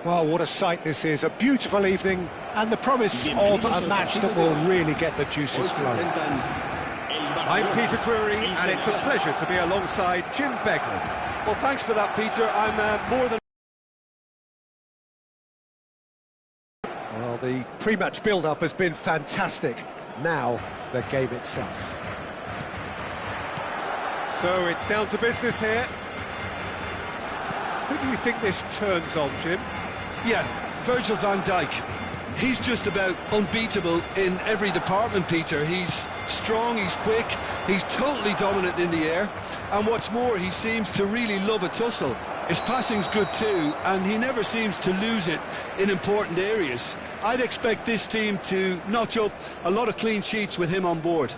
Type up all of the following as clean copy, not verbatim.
Well, what a sight this is. A beautiful evening and the promise of a match that will really get the juices flowing. I'm Peter Drury, and it's a pleasure to be alongside Jim Beglin. Well, thanks for that, Peter. I'm more than... Well, the pre-match build-up has been fantastic. Now, the game itself. So it's down to business here. Who do you think this turns on, Jim? Yeah, Virgil van Dijk. He's just about unbeatable in every department, Peter. He's strong, he's quick, he's totally dominant in the air, and what's more, he seems to really love a tussle. His passing's good too, and he never seems to lose it in important areas. I'd expect this team to notch up a lot of clean sheets with him on board.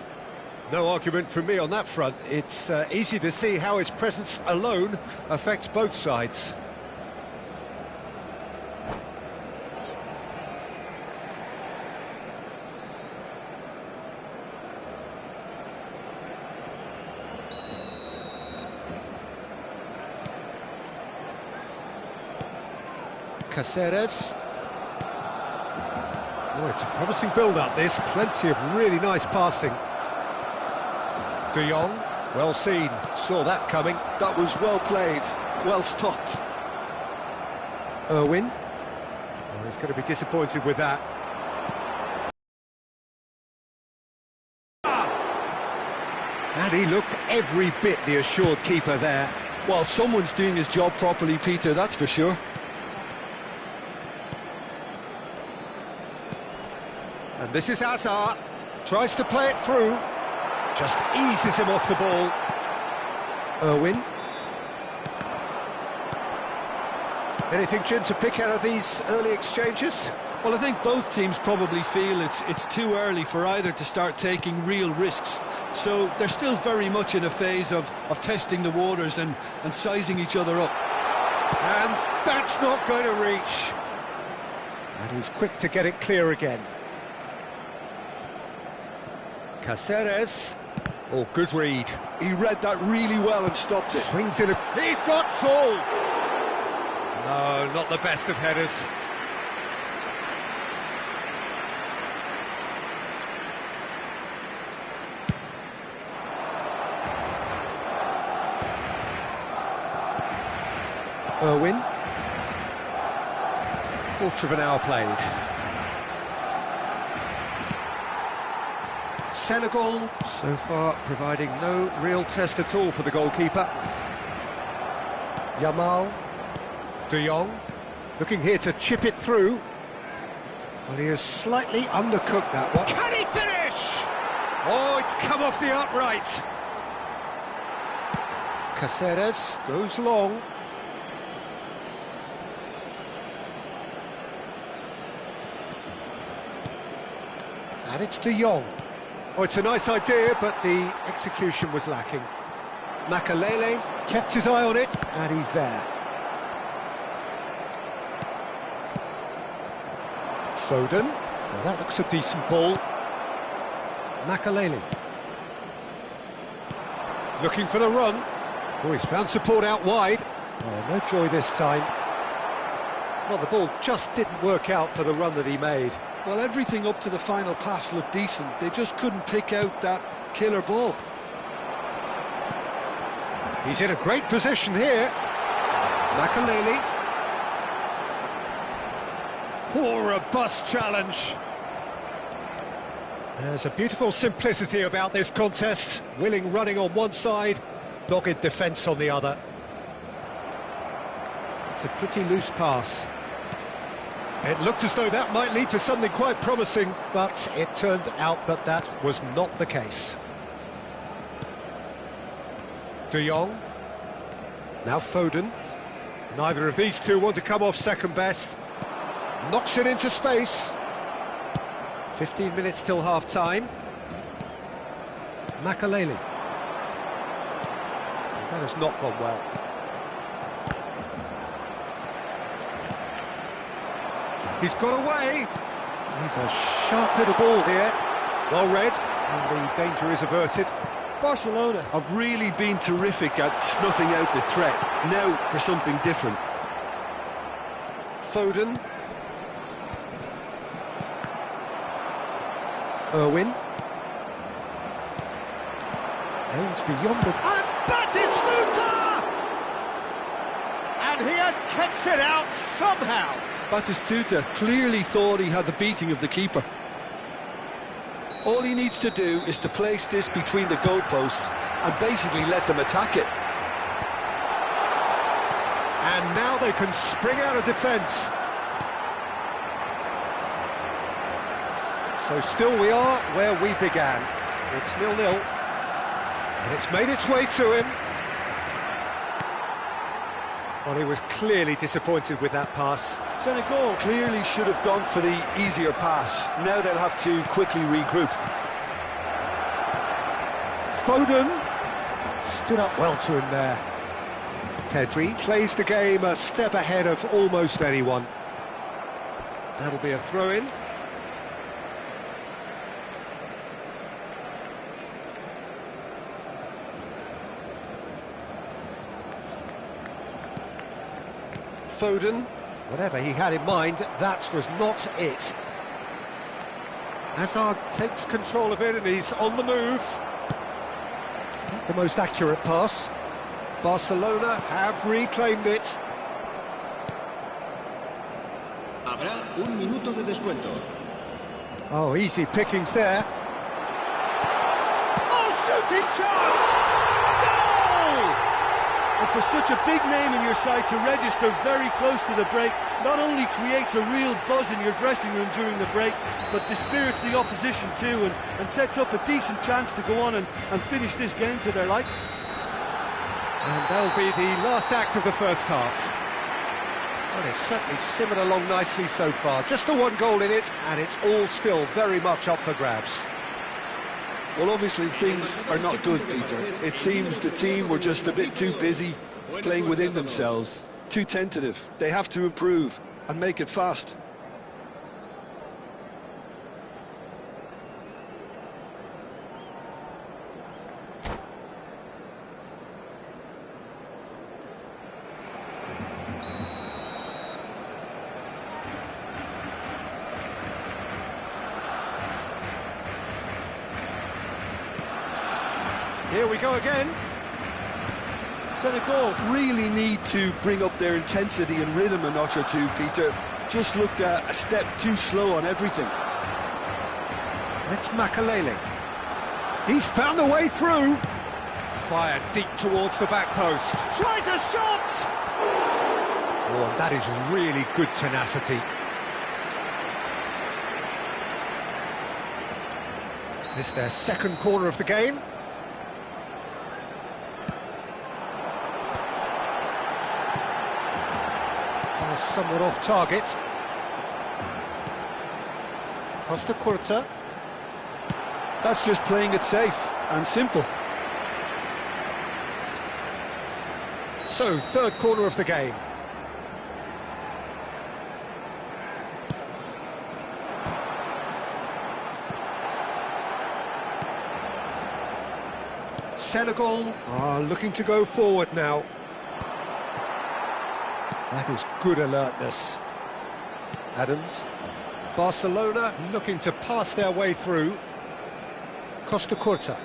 No argument from me on that front. It's easy to see how his presence alone affects both sides. Caceres. Oh, it's a promising build-up, this. Plenty of really nice passing. De Jong, well seen. Saw that coming. That was well played, well stopped. Irwin. Oh, he's going to be disappointed with that. And he looked every bit the assured keeper there. Well, someone's doing his job properly, Peter, that's for sure. And this is Hazard, tries to play it through, just eases him off the ball. Irwin. Anything, Jim, to pick out of these early exchanges? Well, I think both teams probably feel it's too early for either to start taking real risks. So they're still very much in a phase of testing the waters and sizing each other up. And that's not going to reach. And he's quick to get it clear again. Caceres. Oh, good read. He read that really well and stopped it. Swings in a... He's got tall! No, not the best of headers. Irwin. Quarter of an hour played. Senegal, so far, providing no real test at all for the goalkeeper. Yamal. De Jong, looking here to chip it through. Well, he has slightly undercooked that one. Can he finish? Oh, it's come off the upright. Caceres goes long. And it's De Jong. Oh, it's a nice idea, but the execution was lacking. Makalele kept his eye on it, and he's there. Foden. Well, that looks a decent ball. Makalele. Looking for the run. Oh, he's found support out wide. Oh, no joy this time. Well, the ball just didn't work out for the run that he made. Well, everything up to the final pass looked decent. They just couldn't pick out that killer ball. He's in a great position here. Makalele. Poor, robust challenge. There's a beautiful simplicity about this contest. Willing running on one side, dogged defence on the other. It's a pretty loose pass. It looked as though that might lead to something quite promising, but it turned out that that was not the case. De Jong. Now Foden. Neither of these two want to come off second best. Knocks it into space. 15 minutes till half-time. Makalele. That has not gone well. He's got away. He's a sharp little ball here. Well read, and the danger is averted. Barcelona have really been terrific at snuffing out the threat. Now for something different. Foden. Irwin. Aims beyond the... And Batistuta! And he has kept it out somehow. Batistuta clearly thought he had the beating of the keeper. All he needs to do is to place this between the goalposts and basically let them attack it. And now they can spring out of defence. So still we are where we began. It's 0-0. And it's made its way to him. Well, he was clearly disappointed with that pass. Senegal clearly should have gone for the easier pass. Now they'll have to quickly regroup. Foden stood up well to him there. Pedri plays the game a step ahead of almost anyone. That'll be a throw-in. Foden, whatever he had in mind, that was not it. Hazard takes control of it and he's on the move. Not the most accurate pass. Barcelona have reclaimed it. Habrá un minuto de descuento. Oh, easy pickings there. Oh, shooting chance! Goal! And for such a big name in your side to register very close to the break, not only creates a real buzz in your dressing room during the break, but dispirits the opposition too, and sets up a decent chance to go on and finish this game to their liking. And that'll be the last act of the first half. Well, it's certainly simmered along nicely so far. Just the one goal in it, and it's all still very much up for grabs. Well, obviously things are not good, Peter. It seems the team were just a bit too busy playing within themselves, too tentative. They have to improve and make it fast. Here we go again. Senegal really need to bring up their intensity and rhythm a notch or two, Peter. Just looked a step too slow on everything. It's Makalele. He's found a way through. Fired deep towards the back post. Tries a shot! Oh, and that is really good tenacity. This is their second corner of the game. Somewhat off target. Costa Curta. That's just playing it safe and simple. So, third corner of the game. Senegal are looking to go forward now. That is good alertness. Adams. Barcelona looking to pass their way through. Costa Curta.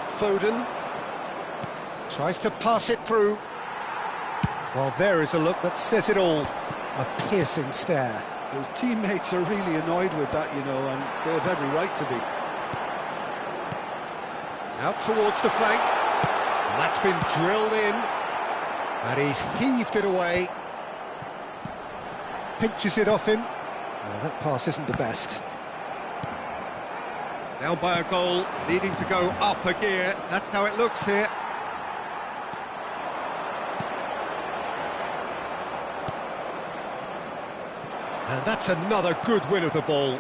Foden. Tries to pass it through. Well, there is a look that says it all. A piercing stare. His teammates are really annoyed with that, you know, and they have every right to be. Out towards the flank, and that's been drilled in, and he's heaved it away. Pinches it off him. Well, that pass isn't the best. Down by a goal, needing to go up a gear. That's how it looks here. And that's another good win of the ball.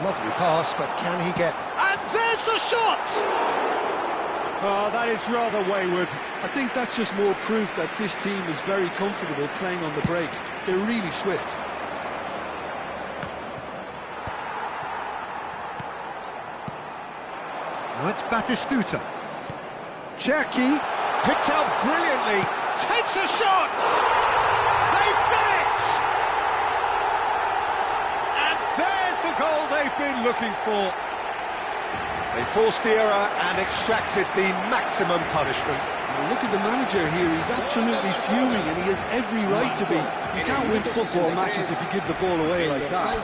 Lovely pass, but can he get... And there's the shot! Oh, that is rather wayward. I think that's just more proof that this team is very comfortable playing on the break. They're really swift. Now it's Batistuta. Cherki picked out brilliantly, takes a shot! They've done it! And there's the goal they've been looking for. They forced the error and extracted the maximum punishment. Now look at the manager here, he's absolutely fuming and he has every right to be. You can't win football matches if you give the ball away like that.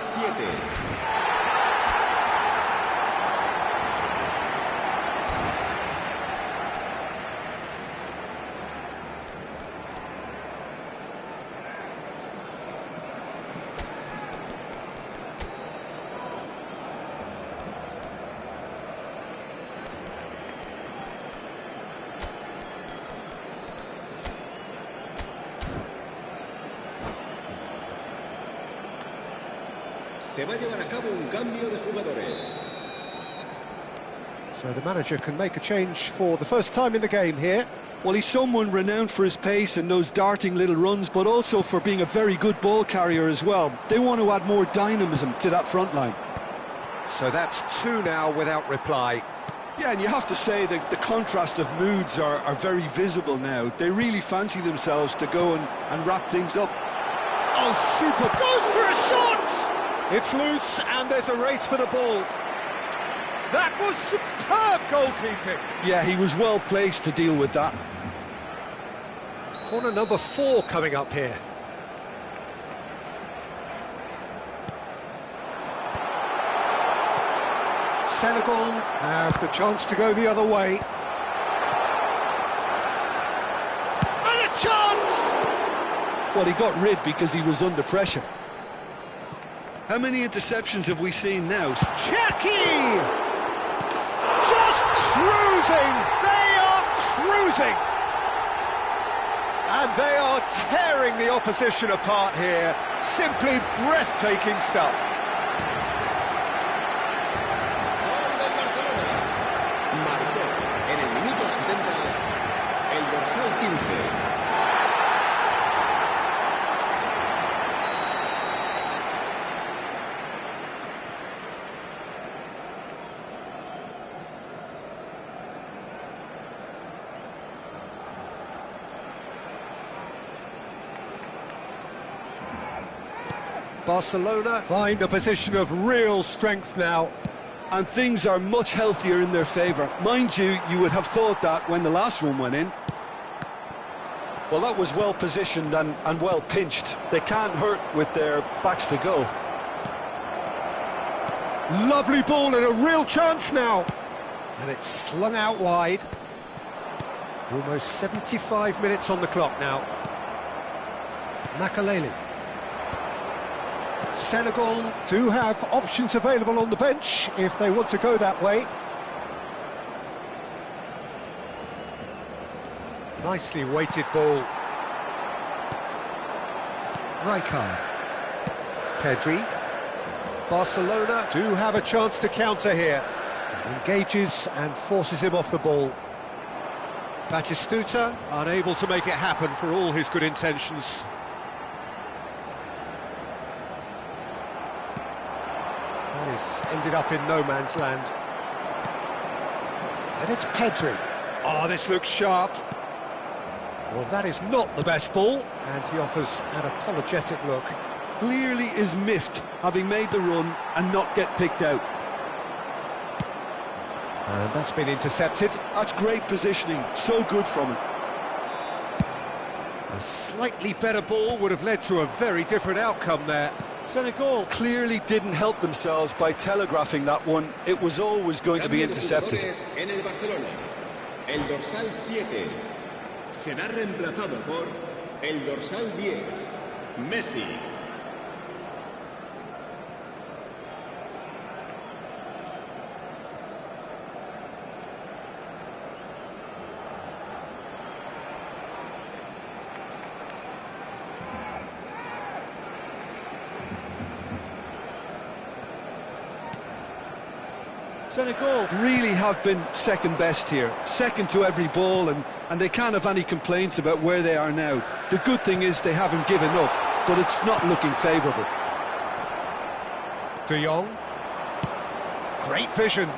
Se va a llevar a cabo un cambio de jugadores. So the manager can make a change for the first time in the game here. Well, he's someone renowned for his pace and those darting little runs, but also for being a very good ball carrier as well. They want to add more dynamism to that front line. So that's two now without reply. Yeah, and you have to say that the contrast of moods are very visible now. They really fancy themselves to go and wrap things up. Oh, super! Goes for a shot! It's loose and there's a race for the ball. That was superb goalkeeping. Yeah, he was well placed to deal with that. Corner number 4 coming up here. Senegal have the chance to go the other way. And a chance! Well, he got rid because he was under pressure. How many interceptions have we seen now? Cherki! Just cruising! They are cruising! And they are tearing the opposition apart here. Simply breathtaking stuff. Marcó en el minuto 70 el dorsal 15. Barcelona find a position of real strength now. And things are much healthier in their favour. Mind you, you would have thought that when the last one went in. Well, that was well positioned and well pinched. They can't hurt with their backs to go. Lovely ball and a real chance now. And it's slung out wide. Almost 75 minutes on the clock now. Makaleli. Senegal do have options available on the bench if they want to go that way. Nicely weighted ball. Rijkaard. Pedri. Barcelona do have a chance to counter here. Engages and forces him off the ball. Batistuta unable to make it happen for all his good intentions. This ended up in no man's land. And it's Pedri. Oh, this looks sharp. Well, that is not the best ball, and he offers an apologetic look. Clearly is miffed, having made the run and not get picked out. And that's been intercepted. That's great positioning, so good from him. A slightly better ball would have led to a very different outcome there. Senegal clearly didn't help themselves by telegraphing that one. It was always going to be intercepted. En el Barcelona, el dorsal 7 será reemplazado por el dorsal 10, Messi. Senegal really have been second best here, second to every ball, and they can't have any complaints about where they are now. The good thing is they haven't given up, but it's not looking favourable. De Jong. Great vision.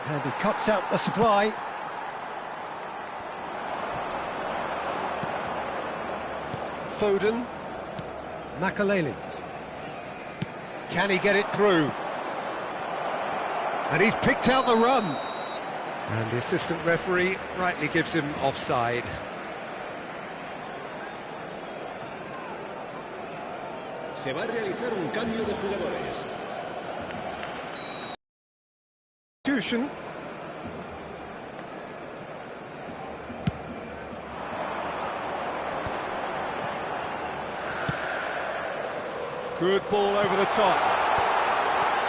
And he cuts out the supply. Foden. Makaleli. Can he get it through? And he's picked out the run. And the assistant referee rightly gives him offside. Se va a realizar un cambio de jugadores. Substitution. Good ball over the top.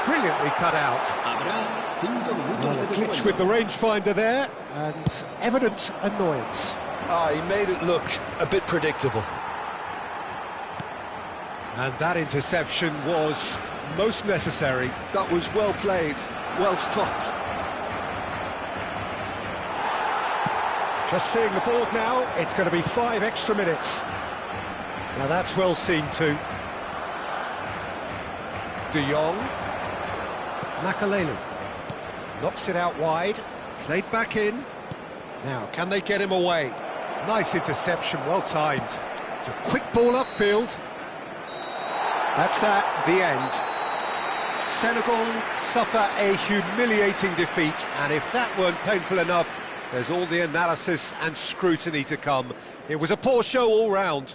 Brilliantly cut out. Habrá 5 minutos Well, de a glitch descuento. with the rangefinder there, and evident annoyance. He made it look a bit predictable. And that interception was most necessary. That was well played, well stopped. Just seeing the board now, it's going to be 5 extra minutes. Now that's well seen too. De Jong. Makaleli. Knocks it out wide. Played back in. Now, can they get him away? Nice interception, well timed. It's a quick ball upfield. That's that, the end. Senegal suffer a humiliating defeat, and if that weren't painful enough, there's all the analysis and scrutiny to come. It was a poor show all round.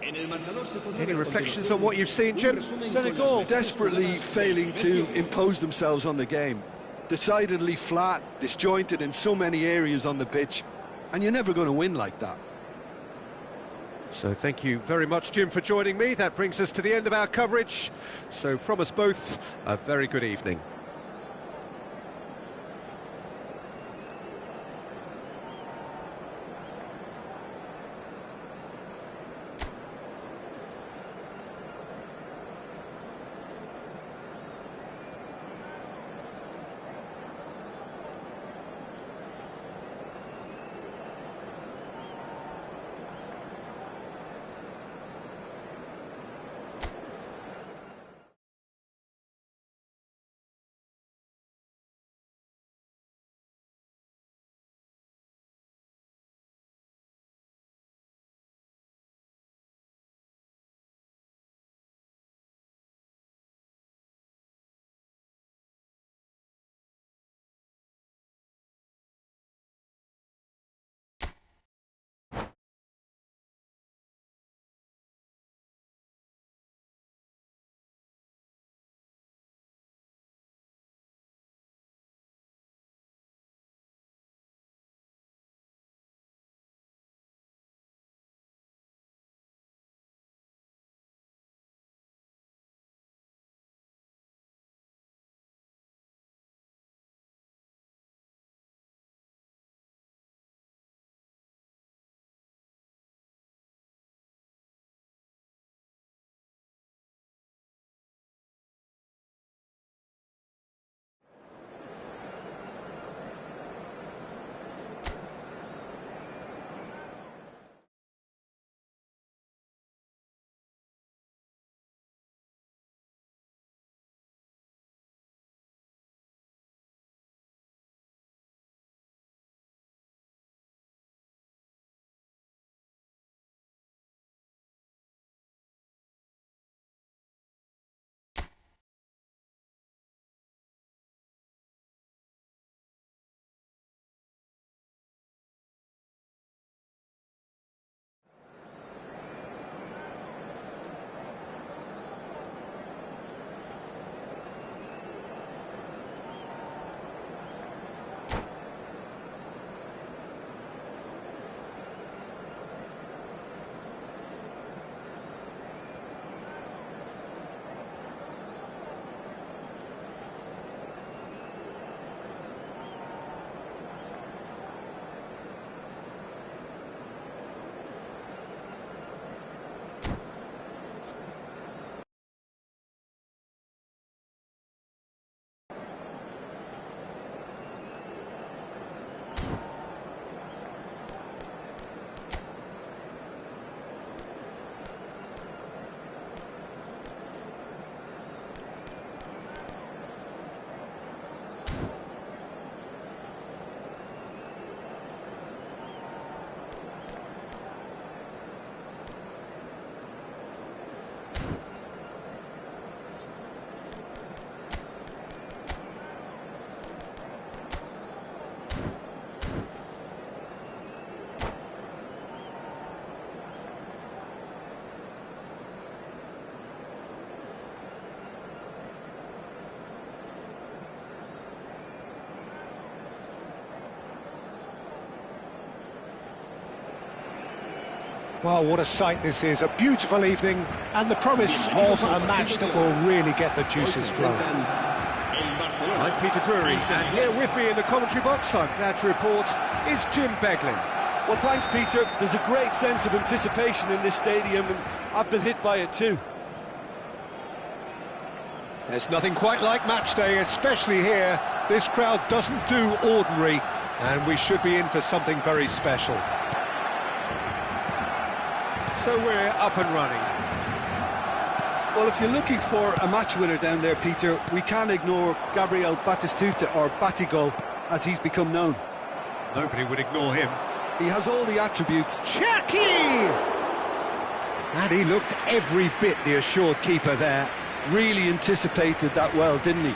Any reflections on what you've seen, Jim? Senegal desperately failing to impose themselves on the game. Decidedly flat, disjointed in so many areas on the pitch, and you're never going to win like that. So thank you very much, Jim, for joining me. That brings us to the end of our coverage. So from us both, a very good evening. Well, what a sight this is, a beautiful evening, and the promise of a match that will really get the juices flowing. I'm Peter Drury, and here with me in the commentary box, I'm glad to report, is Jim Beglin. Well, thanks, Peter. There's a great sense of anticipation in this stadium, and I've been hit by it too. There's nothing quite like match day, especially here. This crowd doesn't do ordinary, and we should be in for something very special. So we're up and running. Well, if you're looking for a match winner down there, Peter, we can't ignore Gabriel Batistuta, or Batigol, as he's become known. Nobody would ignore him. He has all the attributes. Chucky! And he looked every bit the assured keeper there. Really anticipated that well, didn't he?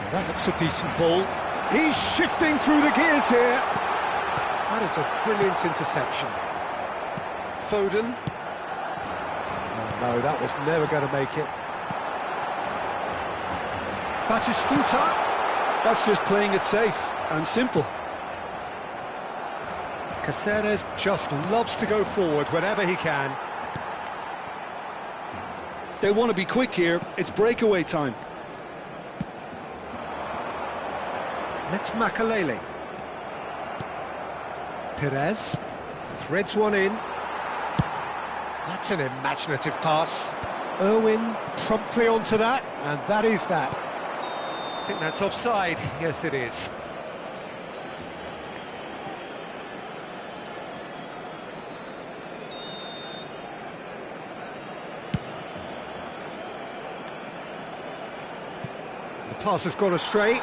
Well, that looks a decent ball. He's shifting through the gears here. That is a brilliant interception. Foden. No, that was never going to make it. Batistuta. That's just playing it safe and simple. Caceres just loves to go forward whenever he can. They want to be quick here. It's breakaway time. It's Makalele. Perez threads one in. That's an imaginative pass. Irwin promptly onto that, and that is that. I think that's offside. Yes, it is. The pass has gone astray.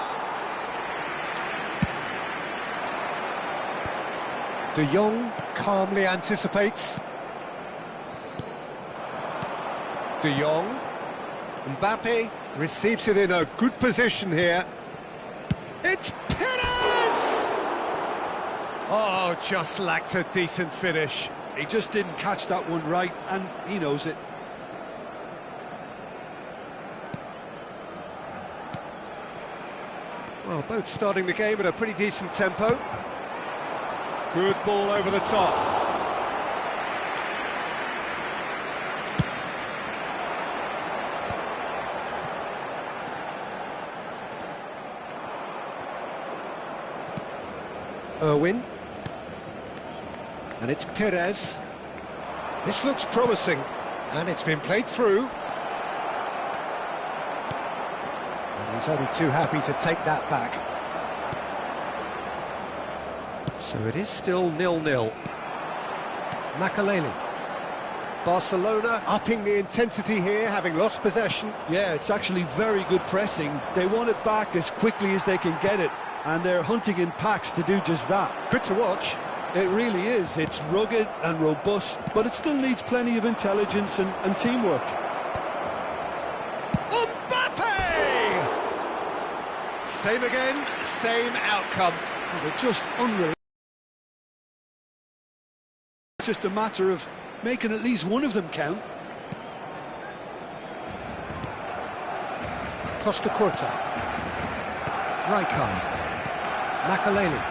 De Jong calmly anticipates. De Jong. Mbappe receives it in a good position here. It's Perez! Oh, just lacked a decent finish. He just didn't catch that one right, and he knows it. Well, both starting the game at a pretty decent tempo. Good ball over the top. Irwin. And it's Perez. This looks promising, and it's been played through. And he's only too happy to take that back. So it is still 0-0. Makalele. Barcelona upping the intensity here, having lost possession. Yeah, it's actually very good pressing. They want it back as quickly as they can get it, and they're hunting in packs to do just that. Good to watch. It really is. It's rugged and robust, but it still needs plenty of intelligence and teamwork. Mbappe! Same again, same outcome. Oh, they're just unreal. It's just a matter of making at least one of them count. Costa Curta. Rijkaard. Makalele.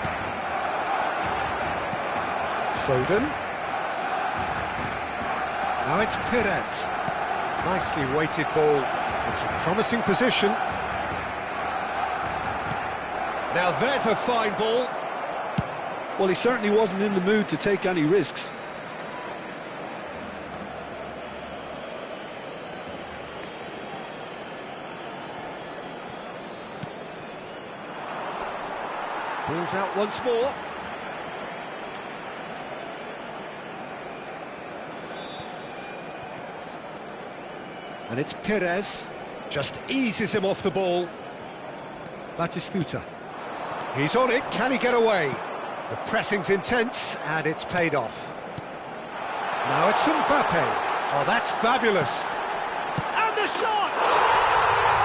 Foden. Now it's Perez. Nicely weighted ball. It's a promising position. Now there's a fine ball. Well, he certainly wasn't in the mood to take any risks. Ball's out once more. And it's Perez. Just eases him off the ball. Batistuta. He's on it. Can he get away? The pressing's intense, and it's paid off. Now it's Mbappe. Oh, that's fabulous. And the shot!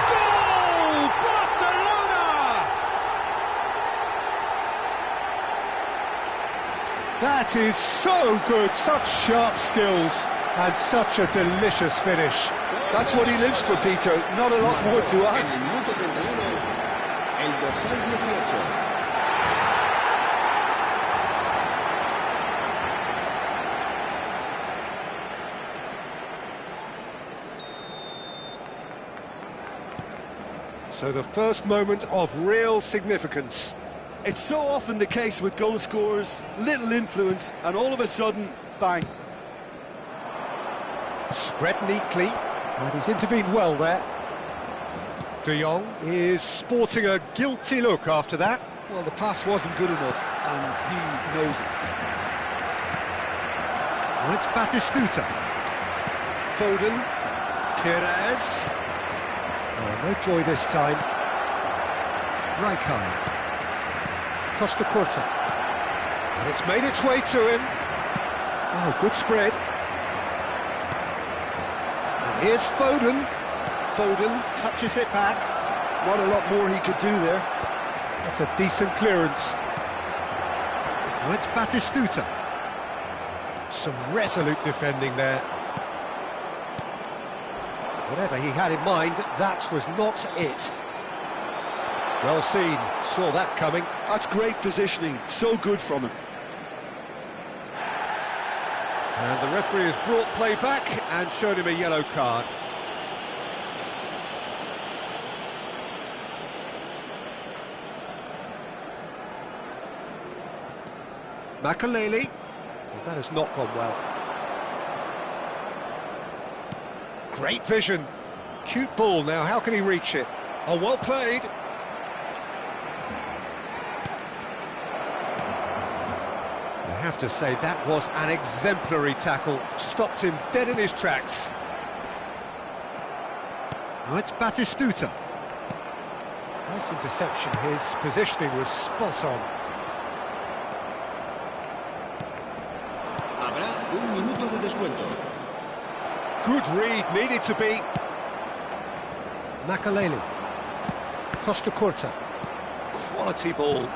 Goal! Barcelona! That is so good. Such sharp skills, and such a delicious finish. That's what he lives for, Peter. Not a lot more to add. So the first moment of real significance. It's so often the case with goal scorers, little influence, and all of a sudden, bang. Spread neatly, and he's intervened well there. De Jong is sporting a guilty look after that. Well, the pass wasn't good enough, and he knows it. Well, it's Batistuta. Foden. Perez. Oh, no joy this time. Rijkaard. Costa Curta. And it's made its way to him. Oh, good spread. And here's Foden. Foden touches it back. Not a lot more he could do there. That's a decent clearance. Now it's Batistuta. Some resolute defending there. Whatever he had in mind, that was not it. Well seen, saw that coming. That's great positioning, so good from him. And the referee has brought play back and shown him a yellow card. Makaleli. Well, that has not gone well. Great vision. Cute ball now, how can he reach it? Oh, well played. I have to say, that was an exemplary tackle. Stopped him dead in his tracks. Now it's Batistuta. Nice interception, his positioning was spot on. Habrá un minuto de descuento. Good read, needed to be. Makaleli. Costa Curta. Quality ball.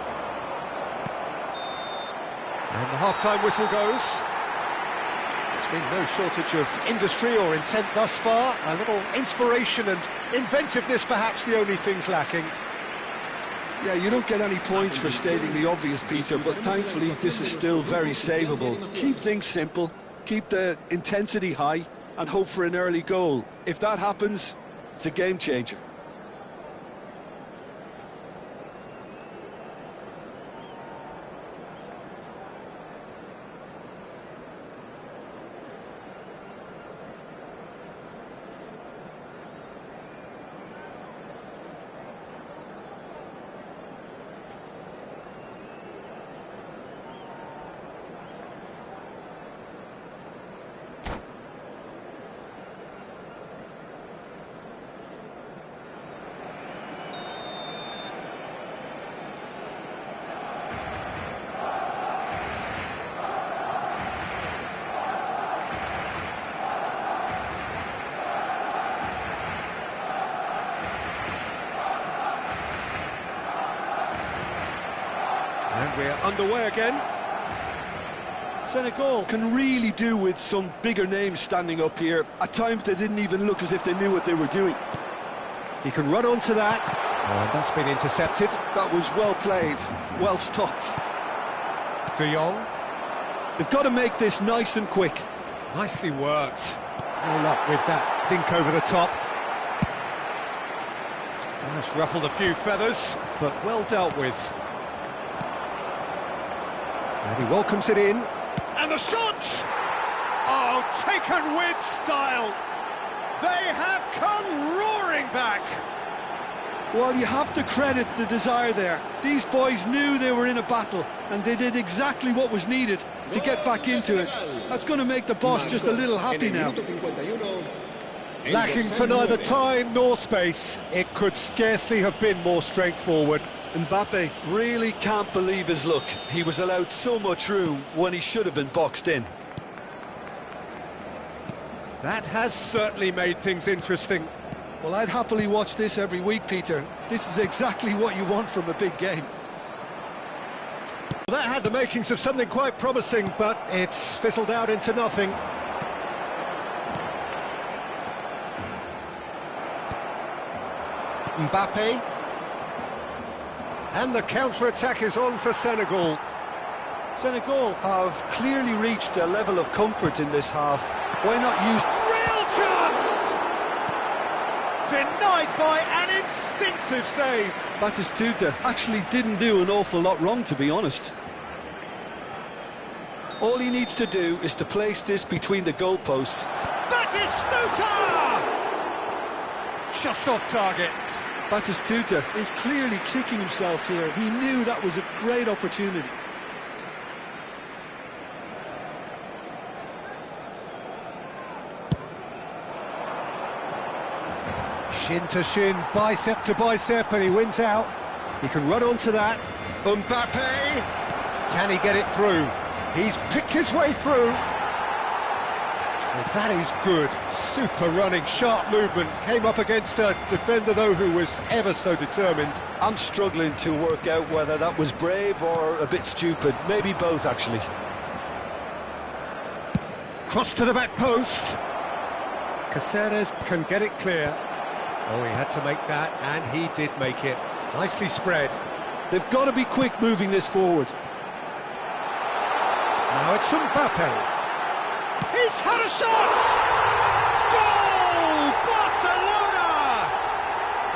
And the half-time whistle goes. There's been no shortage of industry or intent thus far. A little inspiration and inventiveness, perhaps the only things lacking. Yeah, you don't get any points for stating the obvious, Peter, but thankfully this is still very savable. Keep things simple, keep the intensity high, and hope for an early goal. If that happens, it's a game changer. And we're underway again. Senegal can really do with some bigger names standing up here. At times they didn't even look as if they knew what they were doing. He can run onto that. Oh, that's been intercepted. That was well played, well stopped. De Jong. They've got to make this nice and quick. Nicely worked. No luck with that dink over the top. That's ruffled a few feathers, but well dealt with. And he welcomes it in. And the shot! Oh, taken with style. They have come roaring back. Well, you have to credit the desire there. These boys knew they were in a battle, and they did exactly what was needed to get back into it. That's going to make the boss just a little happy now. Lacking for neither time nor space. It could scarcely have been more straightforward. Mbappe really can't believe his luck. He was allowed so much room when he should have been boxed in. That has certainly made things interesting. Well, I'd happily watch this every week, Peter. This is exactly what you want from a big game. That had the makings of something quite promising, but it's fizzled out into nothing. Mbappe. And the counter-attack is on for Senegal. Senegal have clearly reached a level of comfort in this half. Why not use... Real chance! denied by an instinctive save. Batistuta actually didn't do an awful lot wrong, to be honest. All he needs to do is to place this between the goalposts. Batistuta! Just off target. Batistuta is clearly kicking himself here. He knew that was a great opportunity. Shin to shin, bicep to bicep, and he wins out. He can run onto that. Mbappe! Can he get it through? He's picked his way through. Well, that is good. Super running, sharp movement. Came up against a defender, though, who was ever so determined. I'm struggling to work out whether that was brave or a bit stupid. Maybe both, actually. Cross to the back post. Caceres can get it clear. Oh, he had to make that, and he did make it. Nicely spread. They've got to be quick moving this forward. Now it's Mbappe. He's had a shot! Goal! Barcelona!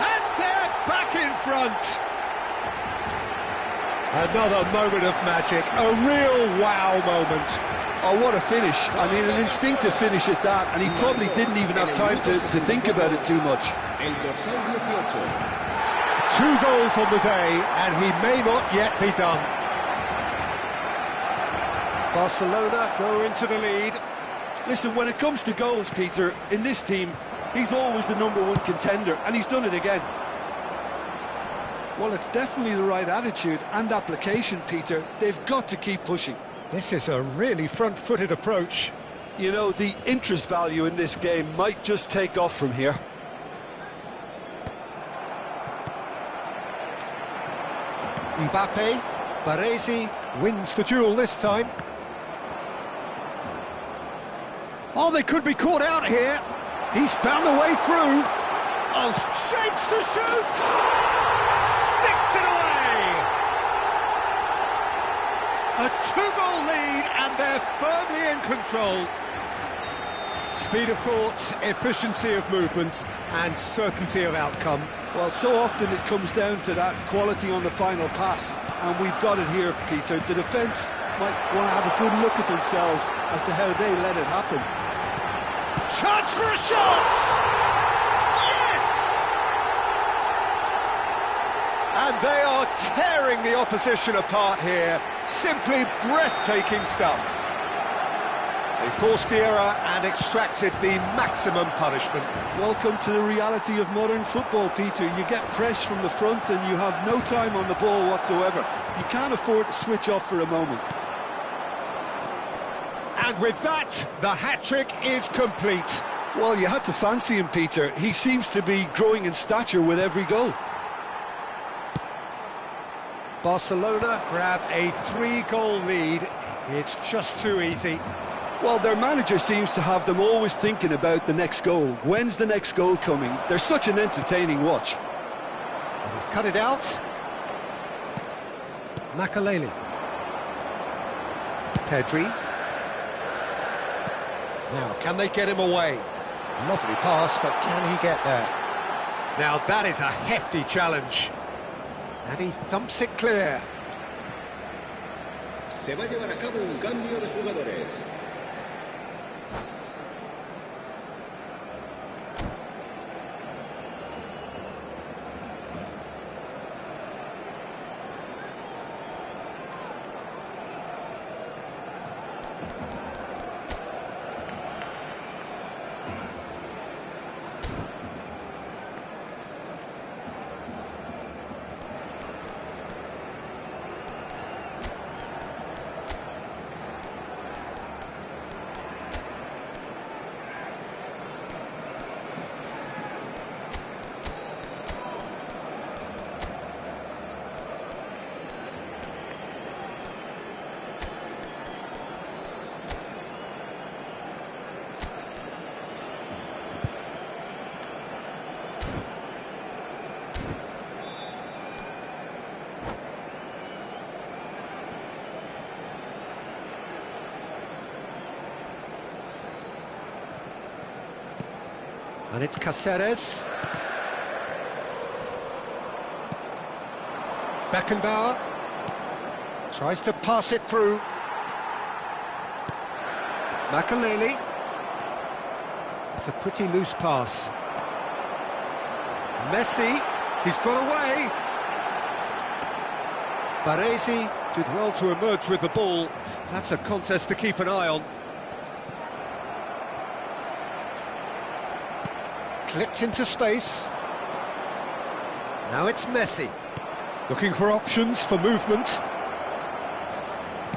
And they're back in front. Another moment of magic, a real wow moment. Oh, what a finish. I mean, an instinctive finish at that, and he probably didn't even have time to think about it too much. 2 goals on the day, and he may not yet be done. Barcelona go into the lead. Listen, when it comes to goals, Peter, in this team, he's always the #1 contender, and he's done it again. Well, it's definitely the right attitude and application, Peter. They've got to keep pushing. This is a really front-footed approach. You know, the interest value in this game might just take off from here. Mbappe, Baresi wins the duel this time. Oh, they could be caught out here. He's found a way through. Oh, shapes to shoot! Sticks it away! A 2-goal lead, and they're firmly in control. Speed of thought, efficiency of movement, and certainty of outcome. Well, so often it comes down to that quality on the final pass, and we've got it here, Peter. The defence might want to have a good look at themselves as to how they let it happen. Chance for a shot! Yes! And they are tearing the opposition apart here. Simply breathtaking stuff. They forced the error and extracted the maximum punishment. Welcome to the reality of modern football, Peter. You get press from the front and you have no time on the ball whatsoever. You can't afford to switch off for a moment. And with that, the hat-trick is complete. Well, you had to fancy him, Peter. He seems to be growing in stature with every goal. Barcelona grab a 3-goal lead. It's just too easy. Well, their manager seems to have them always thinking about the next goal. When's the next goal coming? They're such an entertaining watch. He's cut it out. Makaleli. Pedri. Now, can they get him away? Lovely pass, but can he get there? Now, that is a hefty challenge. And he thumps it clear. Se va a llevar a cabo un cambio de jugadores. And it's Caceres. Beckenbauer tries to pass it through. Makaleli. It's a pretty loose pass. Messi, he's got away. Baresi did well to emerge with the ball. That's a contest to keep an eye on. Clipped into space. Now it's Messi. Looking for options for movement.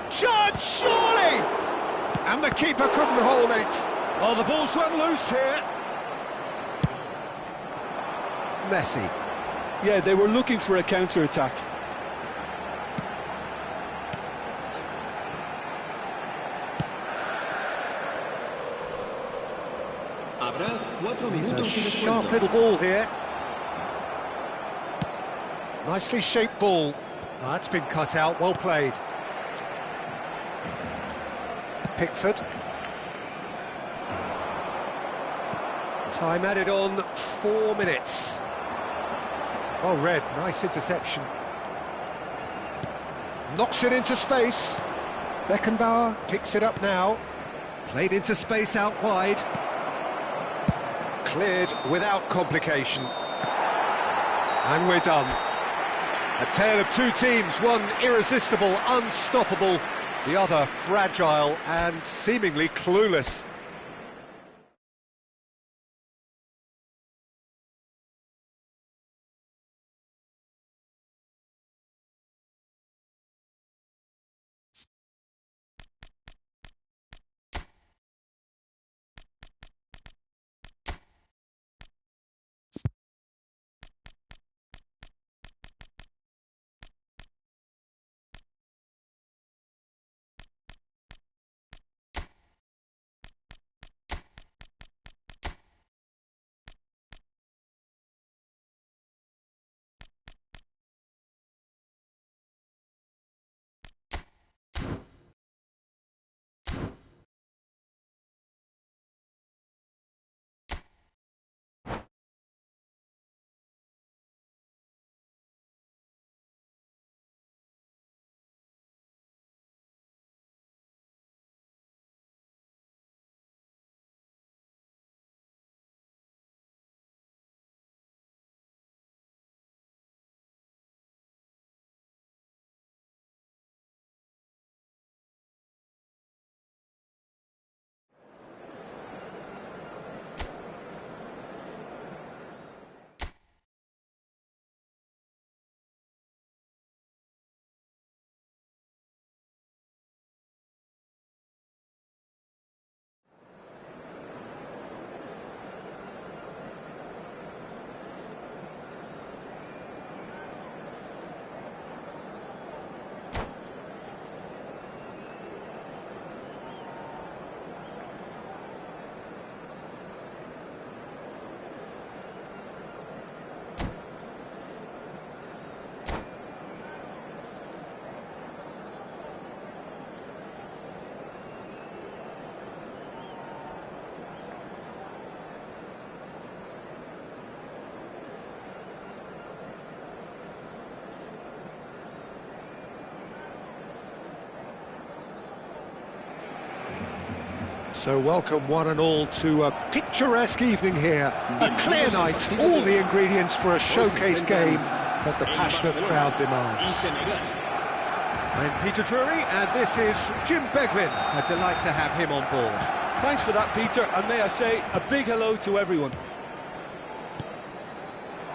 Shot, surely! And the keeper couldn't hold it. Oh, the ball's run loose here. Messi. Yeah, they were looking for a counter-attack. It's a sharp little ball here. Nicely shaped ball. Oh, that's been cut out, well played. Pickford. Time added on 4 minutes. Well read, nice interception. Knocks it into space. Beckenbauer picks it up now. Played into space out wide. Cleared without complication. And we're done. A tale of two teams, one irresistible, unstoppable, the other fragile and seemingly clueless. So welcome one and all to a picturesque evening here. A clear night, all the ingredients for a showcase game that the passionate crowd demands. I'm Peter Drury and this is Jim Beglin. A delight to have him on board. Thanks for that, Peter, and may I say a big hello to everyone.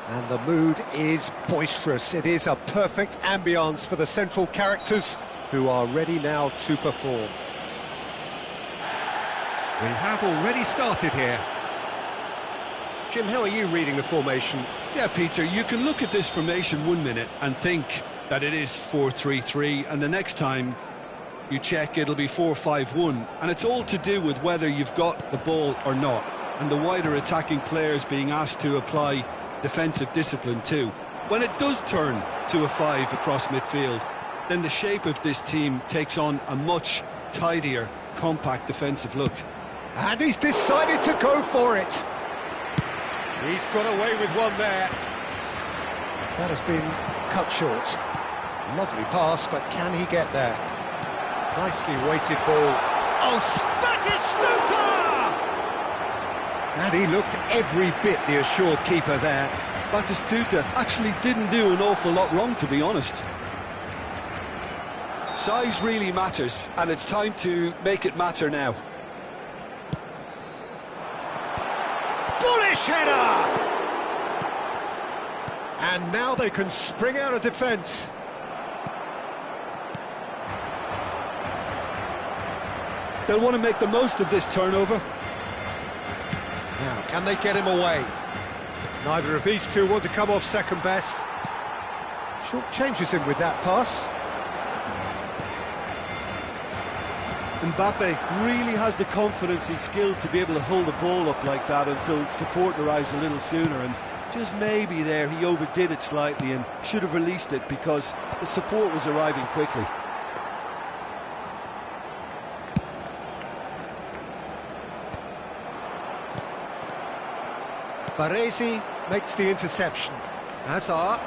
And the mood is boisterous. It is a perfect ambience for the central characters who are ready now to perform. We have already started here. Jim, how are you reading the formation? Yeah, Peter, you can look at this formation 1 minute and think that it is 4-3-3, and the next time you check it'll be 4-5-1, and it's all to do with whether you've got the ball or not, and the wider attacking players being asked to apply defensive discipline too. When it does turn to a 5 across midfield, then the shape of this team takes on a much tidier, compact defensive look. And he's decided to go for it. He's got away with one there. That has been cut short. Lovely pass, but can he get there? Nicely weighted ball. Oh, Batistuta! And he looked every bit the assured keeper there. Batistuta actually didn't do an awful lot wrong, to be honest. Size really matters, and it's time to make it matter now. Bullish header! And now they can spring out of defence. They'll want to make the most of this turnover. Now, can they get him away? Neither of these two want to come off second best. Short changes him with that pass. Mbappe really has the confidence and skill to be able to hold the ball up like that until support arrives a little sooner, and just maybe there he overdid it slightly and should have released it because the support was arriving quickly. Baresi makes the interception. Hazard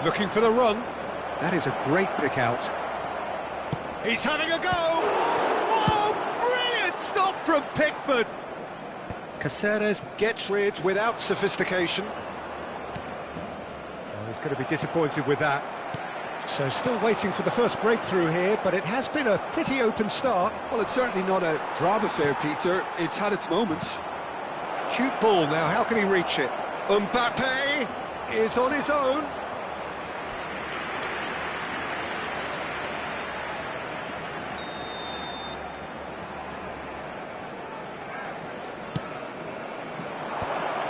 looking for the run. That is a great pick out. He's having a go! Oh, brilliant stop from Pickford! Caceres gets rid without sophistication. Oh, he's going to be disappointed with that. So still waiting for the first breakthrough here, but it has been a pretty open start. Well, it's certainly not a drab affair, Peter. It's had its moments. Cute ball now, how can he reach it? Mbappe is on his own.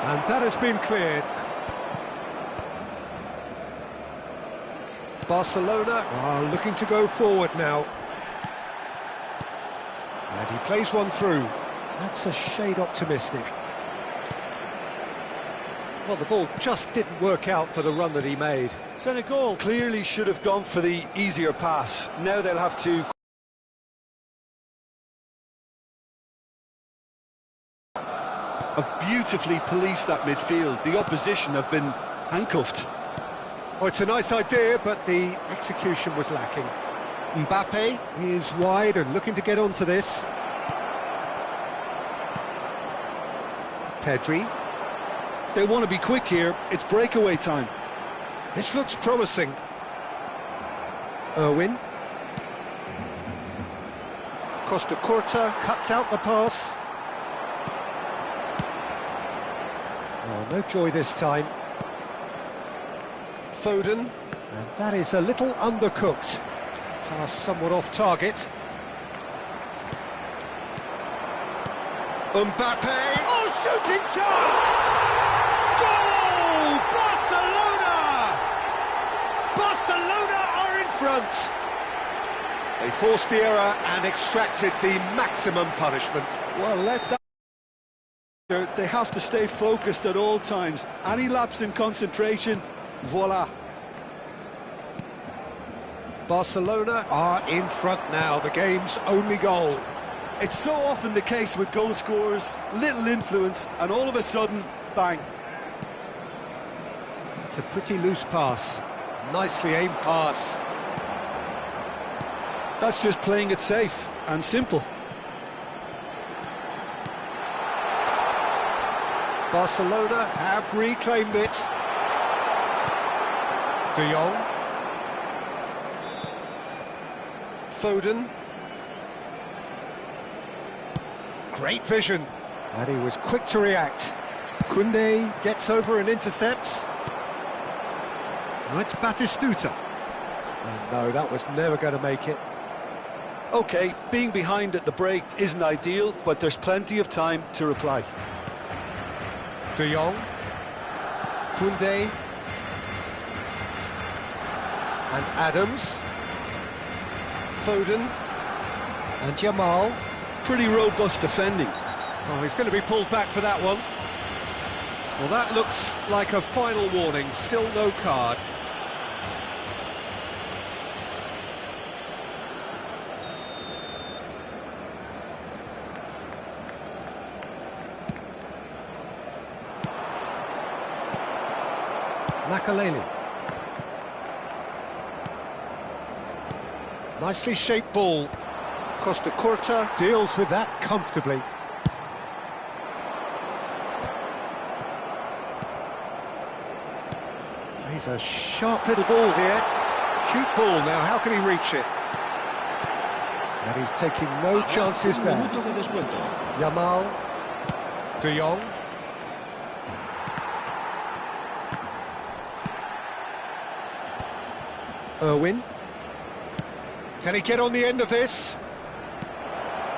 And that has been cleared. Barcelona are looking to go forward now. And he plays one through. That's a shade optimistic. Well, the ball just didn't work out for the run that he made. Senegal clearly should have gone for the easier pass. Now they'll have to... have beautifully policed that midfield. The opposition have been handcuffed. Oh, it's a nice idea, but the execution was lacking. Mbappe is wide and looking to get onto this. Pedri. They want to be quick here. It's breakaway time. This looks promising. Irwin. Costa Curta cuts out the pass. Oh, no joy this time. Foden. And that is a little undercooked. Pass somewhat off target. Mbappe. Oh, shooting chance! Goal! Barcelona! Barcelona are in front. They forced the error and extracted the maximum punishment. Well, let that... They have to stay focused at all times. Any lapse in concentration, voila. Barcelona are in front now, the game's only goal. It's so often the case with goal scorers, little influence, and all of a sudden, bang. It's a pretty loose pass. Nicely aimed pass. That's just playing it safe and simple. Barcelona have reclaimed it. De Jong. Foden. Great vision. And he was quick to react. Koundé gets over and intercepts. Now it's Batistuta. And no, that was never going to make it. OK, being behind at the break isn't ideal, but there's plenty of time to reply. De Jong. Koundé. And Adams. Foden. And Jamal. Pretty robust defending. Oh, he's going to be pulled back for that one. Well, that looks like a final warning. Still no card. Makaleli. Nicely shaped ball. Costa Curta deals with that comfortably. He's a sharp little ball here. Cute ball now, how can he reach it? And he's taking no chances there. Yamal. De Jong. Irwin. Can he get on the end of this?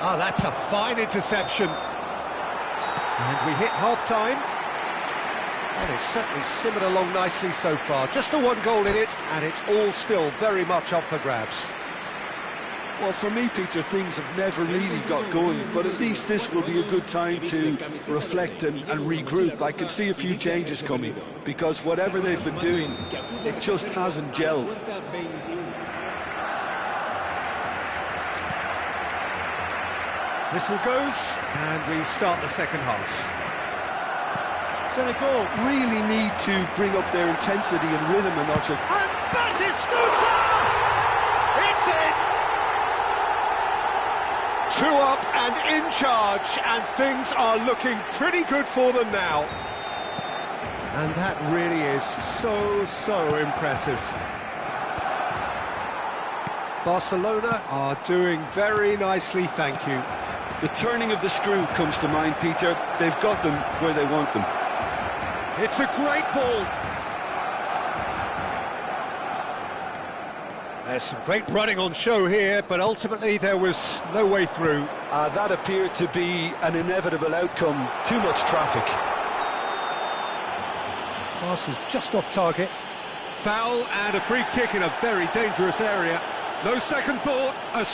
Ah, that's a fine interception. And we hit half-time. And it's certainly simmered along nicely so far. Just the one goal in it, and it's all still very much up for grabs. Well, for me, Peter, things have never really got going, but at least this will be a good time to reflect and regroup. I can see a few changes coming, because whatever they've been doing, it just hasn't gelled. Whistle goes, and we start the second half. Senegal really need to bring up their intensity and rhythm a notch. And Batistuta! It's in! 2 up and in charge, and things are looking pretty good for them now. And that really is so impressive. Barcelona are doing very nicely, thank you. The turning of the screw comes to mind, Peter. They've got them where they want them. It's a great ball. There's some great running on show here, but ultimately there was no way through. That appeared to be an inevitable outcome. Too much traffic. Pass is just off target. Foul and a free kick in a very dangerous area. No second thought, a